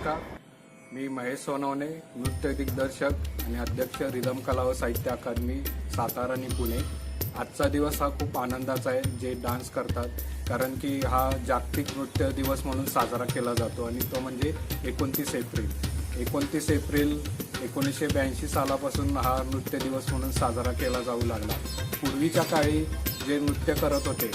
नमस्कार, मी महेश सोनवणे, नृत्य दिग्दर्शक आणि अध्यक्ष रिदम कला व साहित्य अकादमी सातारा आणि पुणे। आजचा दिवस हा खूप आनंदाचा आहे जे डान्स करतात, कारण की हा जागतिक नृत्य दिवस म्हणून साजरा केला जातो आणि तो म्हणजे 29 एप्रिल 1982 सालापासून हा नृत्य दिवस म्हणून साजरा केला जाऊ लागला। पूर्वीच्या काळी जे नृत्य करत होते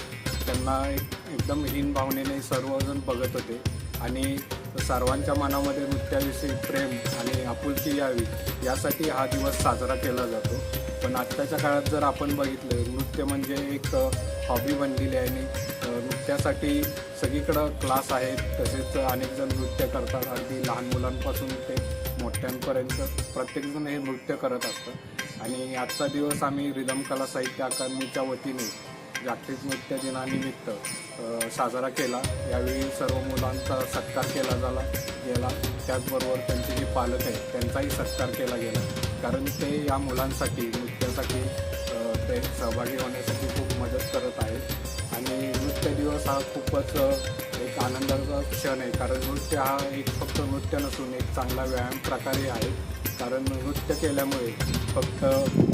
त्यांना एकदम हीन भावनेने सर्वजण बघत होते आणि सर्वांच्या मनामध्ये नृत्याविषयी प्रेम आणि आपुलकी यावी यासाठी हा दिवस साजरा केला जातो। पण आत्ताच्या काळात जर आपण बघितलं, नृत्य म्हणजे एक हॉबी बनलेली आहे आणि नृत्यासाठी सगळीकडं क्लास आहेत, तसेच अनेक जण नृत्य करतात। अगदी लहान मुलांपासून ते मोठ्यांपर्यंत प्रत्येकजण हे नृत्य करत असतं आणि आजचा दिवस आम्ही रिदम कला साहित्य अकादमीच्या वतीने जागतिक नृत्य दिनानिमित्त साजरा केला। यावेळी सर्व मुलांचा सत्कार केला गेला, त्याचबरोबर त्यांचे जे पालक आहेत त्यांचाही सत्कार केला गेला, कारण ते या मुलांसाठी नृत्यासाठी ते सहभागी होण्यासाठी खूप मदत करत आहेत। आणि नृत्य दिवस हा खूपच एक आनंदाचा क्षण आहे, कारण नृत्य हा एक फक्त नृत्य नसून एक चांगला व्यायाम प्रकारही आहे। कारण नृत्य केल्यामुळे फक्त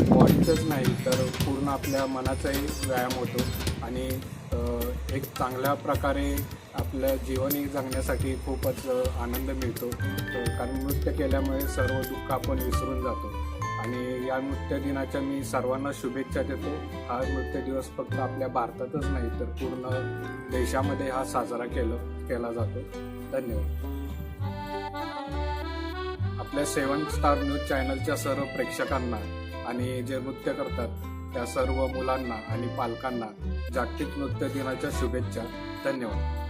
बॉडीचंच नाही तर पूर्ण आपल्या मनाचाही व्यायाम होतो आणि एक चांगल्या प्रकारे आपलं जीवनही जगण्यासाठी खूपच आनंद मिळतो, कारण नृत्य केल्यामुळे सर्व दुःख आपण विसरून जातो। आणि या नृत्य दिनाच्या मी सर्वांना शुभेच्छा देतो। हा नृत्य दिवस फक्त आपल्या भारतातच नाही तर पूर्ण देशामध्ये हा साजरा केला जातो। धन्यवाद। आपल्या 7 स्टार न्यूज चॅनलच्या सर्व प्रेक्षकांना आणि जे नृत्य करतात त्या सर्व मुलांना आणि पालकांना जागतिक नृत्य दिनाच्या शुभेच्छा। धन्यवाद।